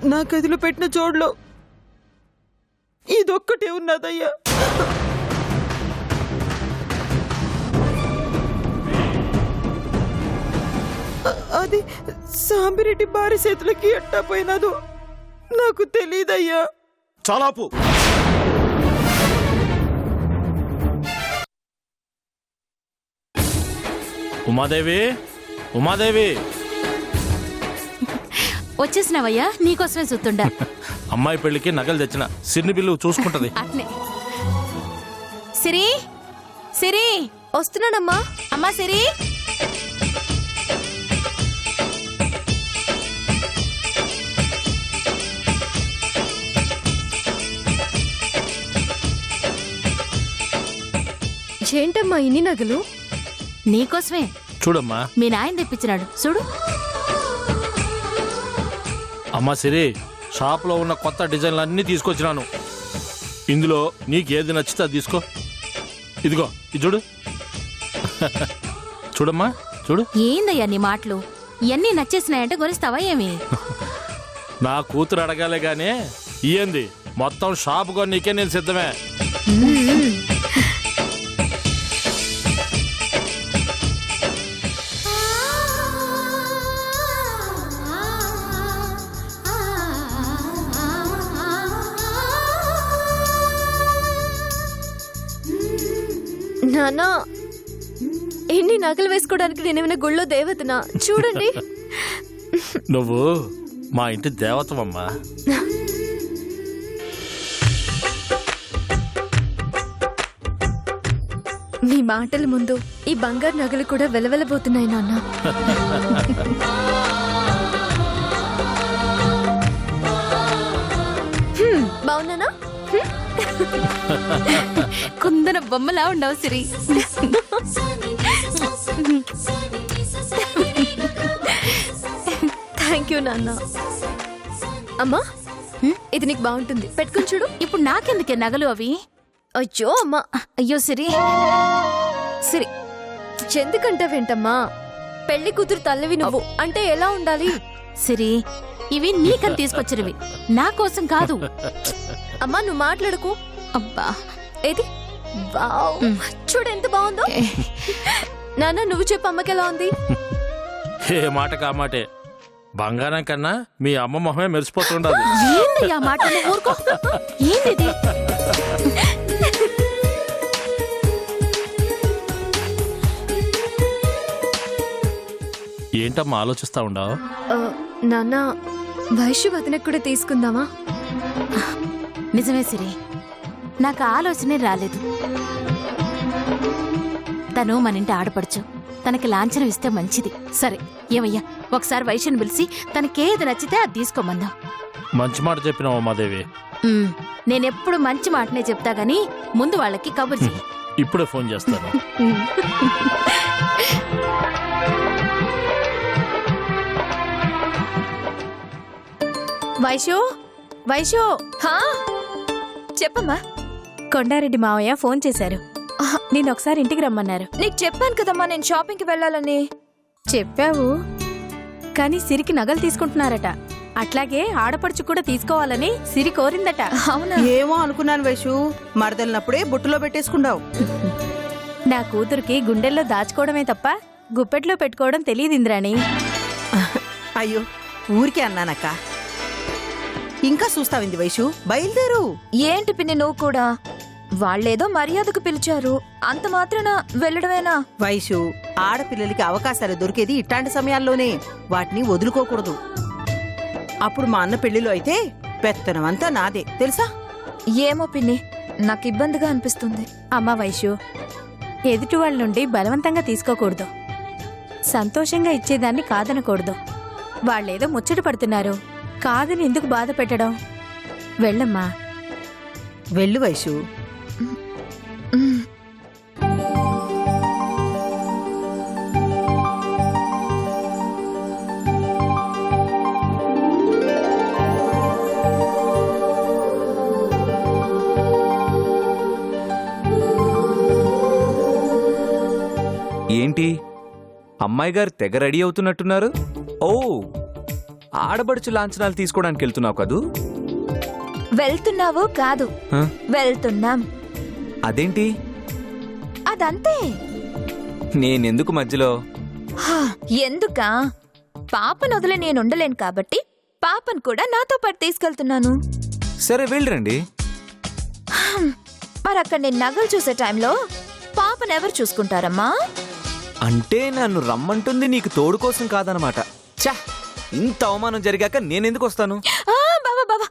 నా గదిలో పెట్టిన జోడులో ఇదొక్కటే ఉన్నదయ్యా. అది సాంబిరెడ్డి భార్య చేతులకి ఎట్టా పోయినదో నాకు తెలీదయ్యా. చాలాపు. ఉమాదేవి, ఉమాదేవి, వచ్చేసినావయ్యా, నీకోసమే చూస్తుండా. అమ్మాయి పెళ్లికి నగలు తెచ్చిన, సిన్ని బిల్లు చూసుకుంటది. అట్నే. సిరి, సిరి, వస్తున్నానమ్మా. అమ్మా సిరి. ఏంటమ్మా ఇన్ని నగలు? నీకోసమే. చూడమ్మా, మీ నాయన తెప్పించినాడు చూడు. అమ్మా సిరి, షాప్ లో ఉన్న కొత్త డిజైన్లు అన్ని తీసుకొచ్చినాను. ఇందులో నీకేది నచ్చితే అది తీసుకో. ఇదిగో ఇది చూడు. చూడమ్మా చూడు. ఏందయ్యా నీ మాటలు? ఇవన్నీ నచ్చేసినాయంటే కొనిస్తావా ఏమి? నా కూతురు అడగాలే గానీ ఇయ్యంది మొత్తం షాప్ కొని నీకే నేను సిద్ధమే. నానా, ఎన్ని నగలు వేసుకోవడానికి నేనేమైనా గుళ్ళో దేవతనా? చూడండి. నువ్వు మా ఇంటి దేవతవమ్మా. మీ మాటల ముందు ఈ బంగారు నగలు కూడా వెలవెలబోతున్నాయి నాన్న. బాగున్నానా? కుందన బొమ్మలా ఉండవు సిరి. థ్యాంక్ యూ నాన్న. అమ్మా, ఇది నీకు బాగుంటుంది, పెట్టుకుని చూడు. ఇప్పుడు నాకెందుకే నగలు అవి? అయ్యో అమ్మా. అయ్యో సిరి. సిరి, ఎందుకంటావేంటమ్మా? పెళ్లి కూతురు తల్లివి నువ్వు, అంటే ఎలా ఉండాలి? సిరి, ఇవి నీకని తీసుకొచ్చినవి, నా కోసం కాదు. అమ్మా నువ్వు మాట్లాడుకో. అబ్బా, ఏది? వావ్, చూడు ఎంత బాగుందో. నాన్న నువ్వు చెప్పు, అమ్మకి ఎలా ఉంది? ఏ మాటకా మాటే. బంగారం కన్నా మీ అమ్మ మొహమే మెరిసిపోతుండాలి. ఏందయ్యా మాట? ఊరుకో. ఏంది? ఏంటమ్మా ఆలోచిస్తా ఉండవు? నాన్న, వైశ్య వదనకు కూడా తీసుకుందామా? నిజమే సిరి, నాకు ఆలోచనే రాలేదు. తను మన ఇంటి ఆడపడుచు, తనకి లాంఛనం ఇస్తే మంచిది. సరే ఏమయ్యా, ఒకసారి వైశ్యను పిలిచి తనకేది నచ్చితే అది తీసుకోమందాం. మంచి మాట చెప్పినావు ఉమాదేవి. నేనెప్పుడు మంచి మాటనే చెప్తా గానీ ముందు వాళ్ళకి కబుర్ చెయ్యి. ఇప్పుడే ఫోన్ చేస్తాను. వైశో, వైశో. చెప్పమ్మా. కొండారెడ్డి మావయ్య ఫోన్ చేశారు. నేను ఒకసారి ఇంటికి రమ్మన్నారు. నీకు చెప్పాను కదమ్మా నేను షాపింగ్కి వెళ్ళాలని. చెప్పావు, కానీ సిరికి నగలు తీసుకుంటున్నారట. అట్లాగే ఆడపడుచు కూడా తీసుకోవాలని సిరి కోరిందట. అవునా? ఏమో అనుకున్నాను వైషు, మరదలినప్పుడే బుట్టలో పెట్టేసుకున్నావు. నా కూతురికి గుండెల్లో దాచుకోవడమే తప్ప గుప్పెట్లో పెట్టుకోవడం తెలియదు ఇంద్రాణి. అయ్యో ఊరికే అన్నానక్క. ఇంకా చూస్తావింది వైషు, బయలుదేరు. ఏంటి పిన్ని నువ్వు కూడా? వాళ్ళేదో మర్యాదకు పిలిచారు, అంత మాత్రాన వెళ్ళడమేనా? వైషు, ఆడపిల్లలకి అవకాశాలు దొరికేది ఇట్లాంటి సమయాల్లోనే, వాటిని వదులుకోకూడదు. అప్పుడు మా అన్న పెళ్లిలో అయితే పెత్తనమంతా నాదే తెలుసా? ఏమో పిన్ని, నాకు ఇబ్బందిగా అనిపిస్తుంది. అమ్మ వైశు, ఎదుటి వాళ్ళ నుండి బలవంతంగా తీసుకోకూడదు, సంతోషంగా ఇచ్చేదాన్ని కాదనకూడదు. వాళ్ళేదో ముచ్చట పడుతున్నారు, కాదని ఎందుకు బాధ పెట్టడం? వెళ్ళమ్మా. వెళ్ళు వైషు. ఏంటి అమ్మాయి గారు తెగ రెడీ అవుతున్నట్టున్నారు? ఓ ఆడబడుచు లాంఛనాలు తీసుకోవడానికి వెళ్తున్నావు కదూ? వెళ్తున్నావు కాదు, హ? వెళ్తున్నాం. అదేంటి? అదంతే. నేనెందుకు మధ్యలో? హా, ఎందుకా? పాపను వదిలి నేను ఉండలేను కాబట్టి పాపను కూడా నాతో పాటు తీసుకెళ్తున్నాను. సరే వెళ్ళరండి. మరి అక్కడ నేను నగలు చూసే టైంలో పాపను ఎవరు చూసుకుంటారమ్మా? అంటే నన్ను రమ్మంటుంది నీకు తోడు కోసం కాదనమాట. ఛా, ఇంత అవమానం జరిగాక నేనెందుకు వస్తాను? ఆ, బావా బావా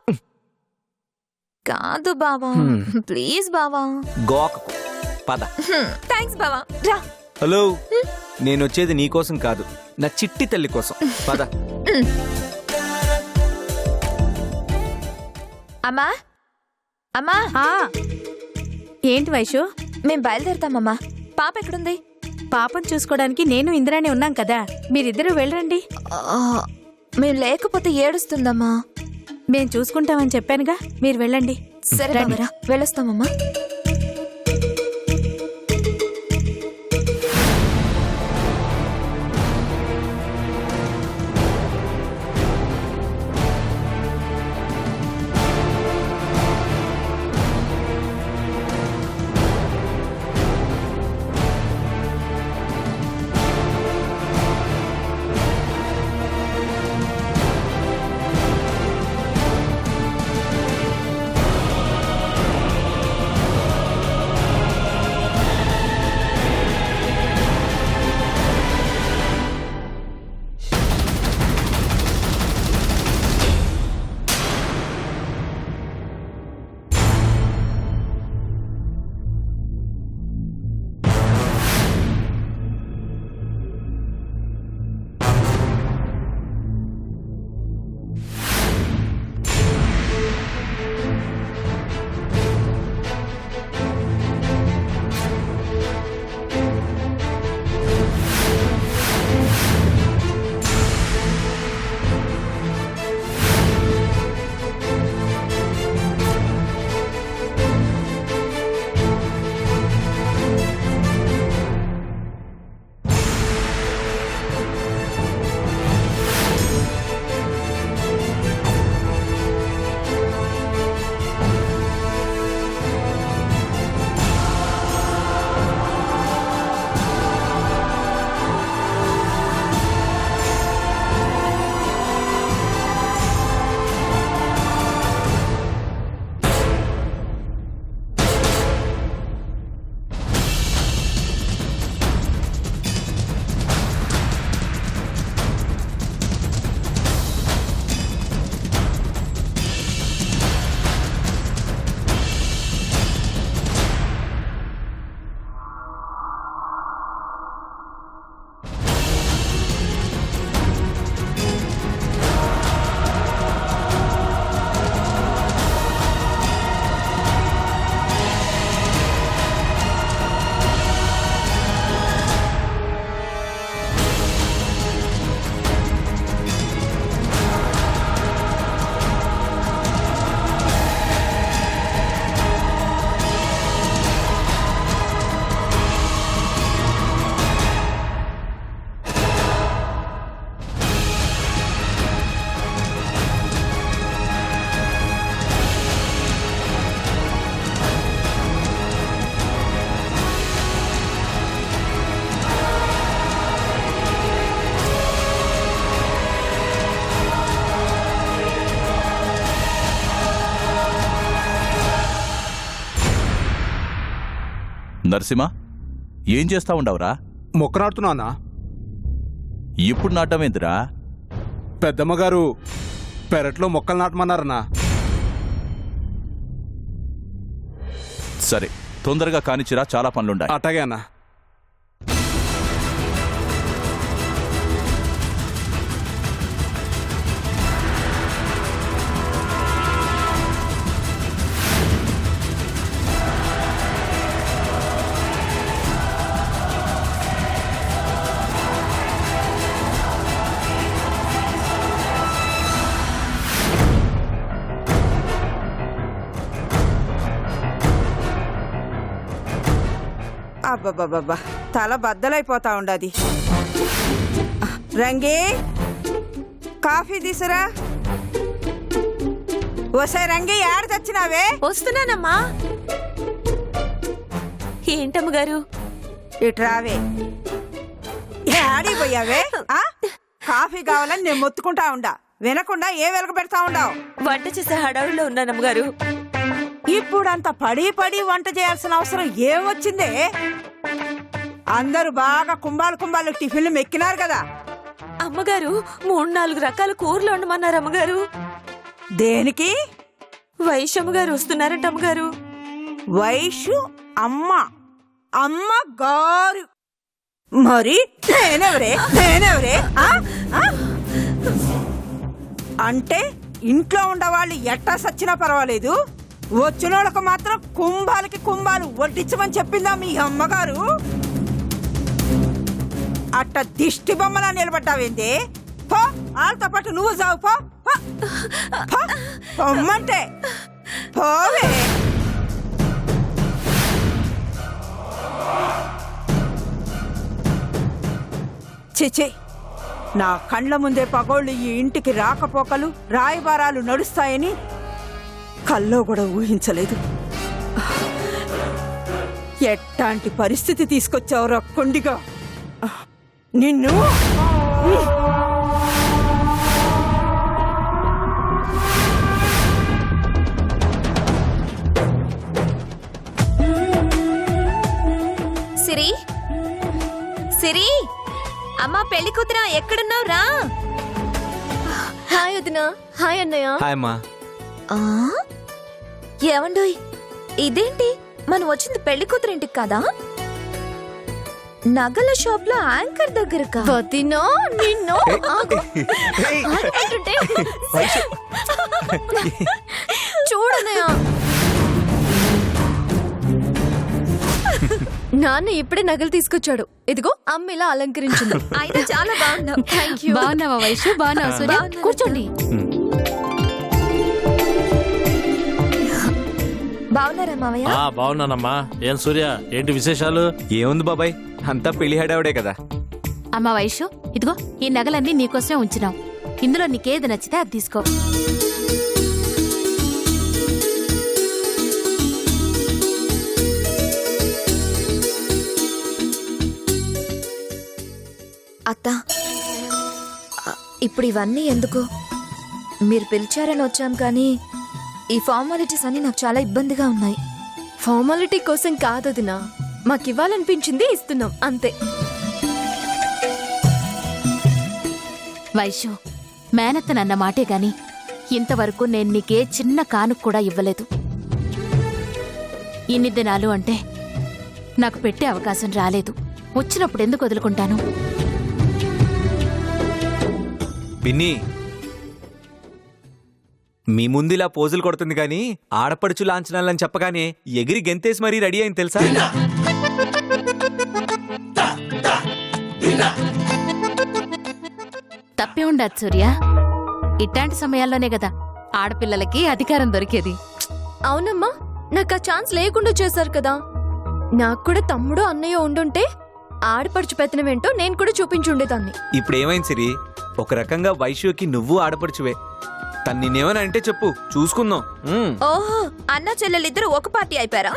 కాదు బావా, ప్లీజ్ బావా. గోకకు పద. థ్యాంక్స్ బావా, రా. హలో, నేను వచ్చేది నీకోసం కాదు, నా చిట్టి తల్లి కోసం. పద. అమ్మా అమ్మా, ఆ, ఏంటి వైషు? మేం బయలుదేరుతామమ్మా. పాప ఎక్కడుంది? పాపం చూసుకోవడానికి నేను ఇందిరానే ఉన్నాం కదా, మీరిద్దరూ వెళ్ళరండి. మేం లేకపోతే ఏడుస్తుందమ్మా. మేం చూసుకుంటామని చెప్పానుగా, మీరు వెళ్ళండి. సరే బావరా, వెళ్ళొస్తామమ్మా. నరసింహ, ఏం చేస్తా ఉండవురా? మొక్క నాటుతున్నా. ఇప్పుడు నాటమేందిరా? పెద్దమ్మగారు పెరట్లో మొక్కలు నాటమన్నారన్నా. సరే, తొందరగా కానిచ్చిరా, చాలా పనులుండాయి. అట్టాగే అన్నా. అబ్బబ్బబ్బబ్బా, తల బద్దలైపోతా ఉండది. రంగే కాఫీ తీసురా. ఓసే రంగి ఏడ తెచ్చినావే? వస్తున్నానమ్మా. ఏంటమ్మగారు? ఇటు రావే. ఏడిపోయావే? కాఫీ కావాలని నేను మొత్తుకుంటా ఉండా, వినకుండా ఏ వెలక పెడతా ఉండావు? వంట చేసే హడావుల్లో ఉన్నానమ్మగారు. ఇప్పుడంత పడి పడి వంట చేయాల్సిన అవసరం ఏమొచ్చిందే? అందరూ బాగా కుంభాలు టిఫిన్లు మెక్కినారు కదా. అమ్మగారు 3-4 రకాల కూరలు ఉండమన్నారు అమ్మగారు. దేనికి? వైశమ్మ గారు వస్తున్నారంట అమ్మగారు. వైషు అమ్మ గారు. మరి నేనెవరే? అంటే ఇంట్లో ఉండవాళ్ళు ఎట్టా సచ్చినా పర్వాలేదు, వచ్చినోళ్ళకు మాత్రం కుంభాలు వడ్డించమని చెప్పిందా మీ అమ్మగారు? అట్ట దిష్టి బొమ్మలా నిలబడ్డావేంది? పో, వాళ్ళతో పాటు నువ్వు చావు. పో పొమ్మంటే పోవే. చిచి, నా కండ్ల ముందే పగోళ్ళు ఈ ఇంటికి రాకపోకలు రాయబారాలు నడుస్తాయని కల్లో కూడా ఊహించలేదు. ఎట్టాంటి పరిస్థితి తీసుకొచ్చావురా కొండిగా నిన్ను. సిరి, అమ్మా పెళ్లి కూతురా, ఎక్కడున్నావు? రా. హాయ్ వదినా. హాయ్ అన్నయ్య. హాయ్ అమ్మా. ఏమండోయ్, ఇదేంటి మనం వచ్చింది పెళ్లి కూతురింటికి కదా, నగల షాప్ లో యాంకర్ దగ్గరకా? వదినా నిన్ను చూడనయ్య. నాన్న ఇప్పుడే నగలు తీసుకొచ్చాడు. ఇదిగో అమ్మ ఇలా అలంకరించింది. అయితే చాలా బాగున్నావు. బాగున్నావా వైషు? బాగున్నావా సూర్య? కూర్చోండి. బాగున్నారా మావయ్య? బాగున్నానమ్మా. ఏం సూర్య, ఏంటి విశేషాలు? ఏముంది బాబాయ్, అంతా పెళ్లి హడావుడే కదా. అమ్మ వైషు, ఇదిగో ఈ నగలన్నీ నీకోసమే ఉంచినాం. ఇందులో నీకేది నచ్చితే అది తీసుకో. అత్త, ఇప్పుడు ఇవన్నీ ఎందుకు? మీరు పిలిచారని వచ్చాం, కానీ ఈ ఫార్మాలిటీస్ అన్ని నాకు చాలా ఇబ్బందిగా ఉన్నాయి. ఫార్మాలిటీ కోసం కాదదినా, మాకివ్వాలనిపించింది ఇస్తున్నాం అంతే. వైషు, మేనత్తనన్న మాటే గాని ఇంతవరకు నేను నీకే చిన్న కానుక కూడా ఇవ్వలేదు. ఇన్ని దినాలు అంటే నాకు పెట్టే అవకాశం రాలేదు. వచ్చినప్పుడు ఎందుకు వదులుకుంటాను? పిన్ని, మీ ముందు ఇలా పోజులు కొడుతుంది కానీ ఆడపడుచు లాంఛనాలని చెప్పగానే ఎగిరి గెంతేసి మరీ రెడీ అయింది తెలుసా? తప్పే ఉండదు సూర్య. ఇట్లాంటి సమయాల్లోనే కదా ఆడపిల్లలకి అధికారం దొరికేది. అవునమ్మా, నాకు ఆ ఛాన్స్ లేకుండా చేశారు కదా. నాకు కూడా తమ్ముడు అన్నయ్య ఉండుంటే ఆడపడుచు పెత్తనమేంటో నేను కూడా చూపించుండేదాన్ని. ఇప్పుడు ఏమైంది సిరి? ఒక రకంగా వైశ్యుకి నువ్వు ఆడపడుచువే. తను నిన్నేమని అంటే చెప్పు, చూసుకుందాం. ఓహో, అన్న చెల్లెలిద్దరు ఒక పార్టీ అయిపోయారా?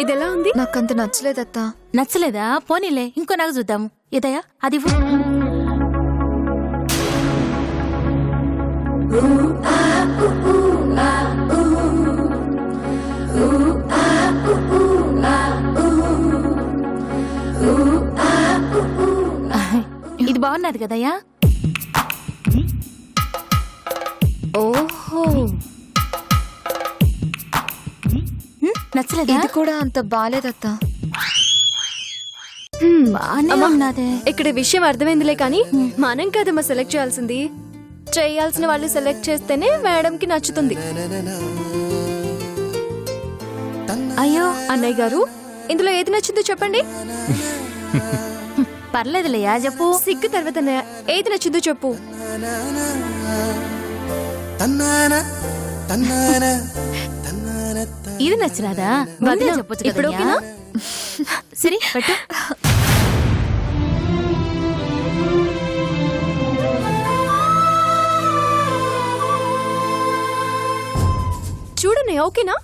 ఇదెలా ఉంది? నాకంత నచ్చలేదత్తా. నచ్చలేదా? పోనీలే, ఇంకో నగ చూద్దాము. ఇదయా, అది ఇది బాగున్నది కదయ్యా. ఓ నచ్చలేదా? ఇది కూడా అంత బాలేదత్త. బానే అమ్మా. ఉన్నదే. ఇక్కడ విషయం అర్థమైందిలే కానీ మనం కదమ్మా సెలెక్ట్ చేయాల్సింది. చేయాల్సిన వాళ్ళు సెలెక్ట్ చేస్తేనే మేడంకి నచ్చుతుంది. అయ్యో అన్నయ్య గారు, ఇందులో ఏది నచ్చిందో చెప్పండి. పర్లేదులేయా చెప్పు. సిగ్గు తర్వాత అన్నయ్య, ఏది నచ్చిందో చెప్పు. ఇది నచ్చినాదా? వదినా, ముందే చెప్పొచ్చు ఇప్పుడు కదయ్యా. సిరి పెట్టు. చూడన్నయ్య, ఓకేనా?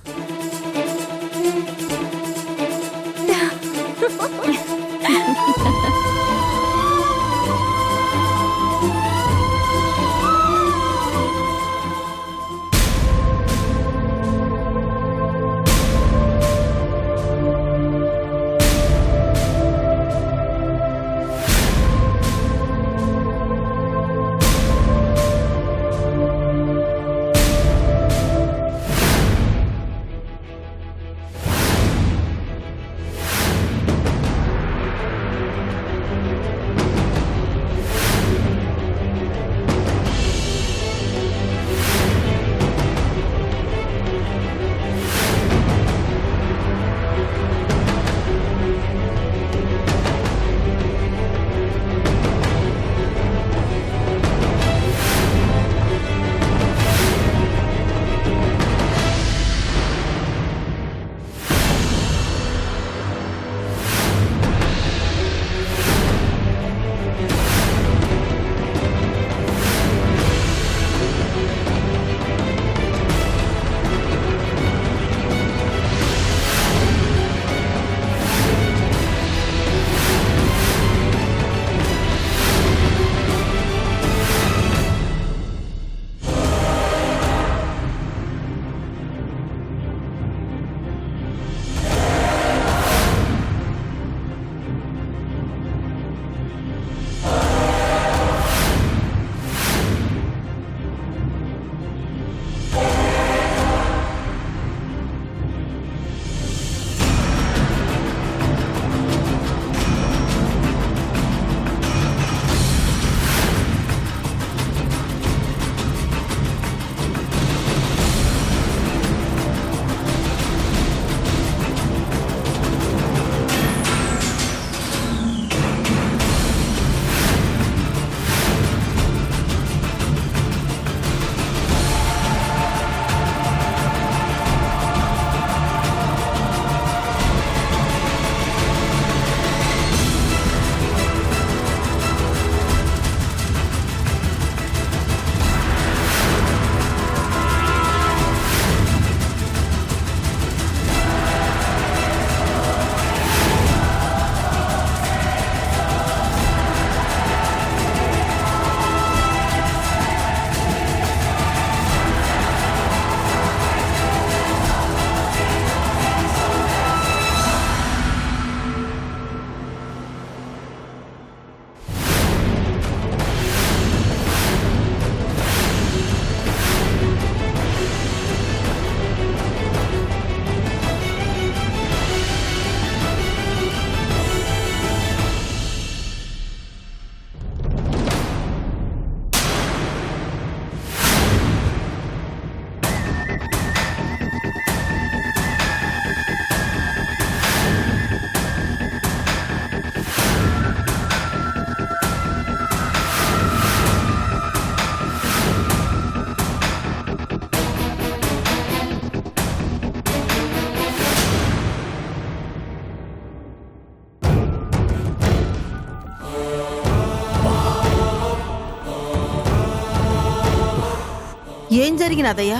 ఏం జరిగినదయ్యా?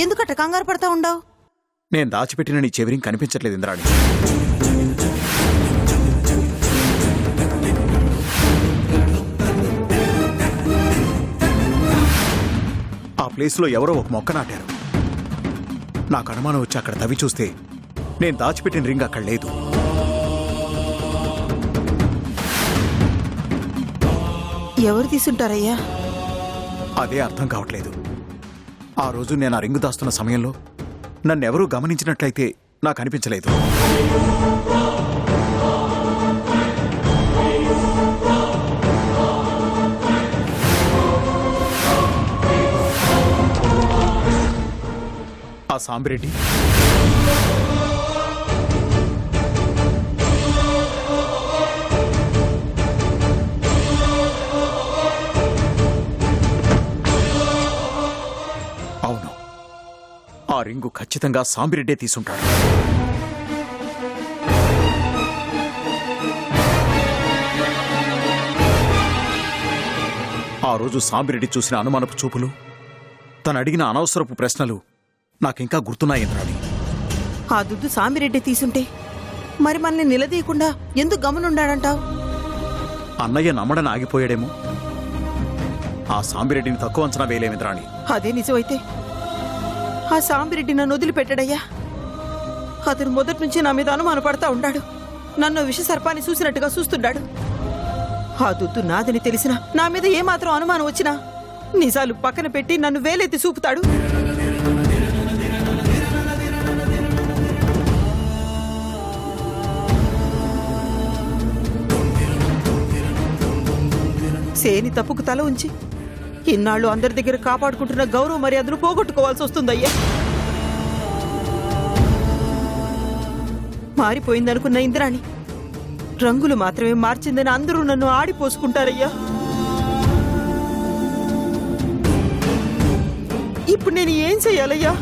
ఎందుకట్ట కంగారు పడతా ఉండవు? నేను దాచిపెట్టిన నీ చెవిరింగ్ కనిపించట్లేదు ఇంద్రాణి. ఆ ప్లేస్లో ఎవరో ఒక మొక్క నాటారు. నాకు అనుమానం వచ్చి అక్కడ తవ్వి చూస్తే నేను దాచిపెట్టిన రింగ్ అక్కడ లేదు. ఎవరు తీసుంటారయ్యా? అదే అర్థం కావట్లేదు. ఆ రోజు నేను ఆ రింగు దాస్తున్న సమయంలో నన్నెవరూ గమనించినట్లయితే నాకు అనిపించలేదు. ఆ సాంబిరెడ్డి అవును, ఆ రింగు ఖచ్చితంగా సాంబిరెడ్డే తీసుంటాడు. ఆ రోజు సాంబిరెడ్డి చూసిన అనుమానపు చూపులు, తను అడిగిన అనవసరపు ప్రశ్నలు నాకింకా గుర్తున్నాయి ఇంద్రాణి. ఆ దుద్దు సామిరెడ్డి తీసుంటే మరి మనల్ని నిలదీయకుండా ఎందుకు గమనుండాడంటావు? అన్నయ్య నమ్మడని ఆగిపోయాడేమో. ఆ సాంబిరెడ్డిని తక్కువ అంచనా వేయలేం ఇంద్రాణి. అదే నిజమైతే ఆ సాంబిరెడ్డి నన్ను వదిలిపెట్టాడయ్యా. అతను మొదటి నుంచి నా మీద అనుమాన పడతా ఉన్నాడు. నన్ను విష సర్పాన్ని చూసినట్టుగా చూస్తున్నాడు. ఆ దుద్దు నాదని తెలిసినా నా మీద ఏమాత్రం అనుమానం వచ్చినా నిజాలు పక్కన పెట్టి నన్ను వేలెత్తి చూపుతాడు. సేని తప్పుకు తల ఉంచి ఇన్నాళ్ళు అందరి దగ్గర కాపాడుకుంటున్న గౌరవ మర్యాదను పోగొట్టుకోవాల్సి వస్తుందయ్యా. మారిపోయిందనుకున్న ఇంద్రాణి రంగులు మాత్రమే మార్చిందని అందరూ నన్ను ఆడిపోసుకుంటారయ్యా. ఇప్పుడు నేను ఏం చెయ్యాలయ్యా?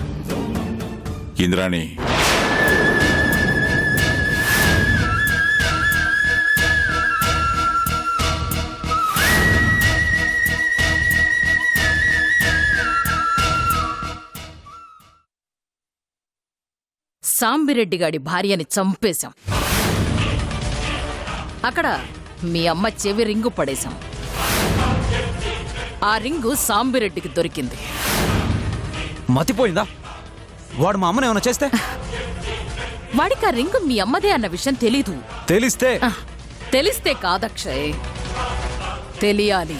ఇంద్రాణి, సాంబిరెడ్డి గాడి భార్యని చంపేశాం. అక్కడ మీ అమ్మ చెవి రింగు పడేశాం. ఆ రింగు సాంబిరెడ్డికి దొరికింది. మతిపోయిందా? వాడు మా అమ్మని ఏమైనా చేస్తే? వాడికి ఆ రింగు మీ అమ్మదే అన్న విషయం తెలీదు. తెలిస్తే తెలిస్తే కాదక్షయ్, తెలియాలి.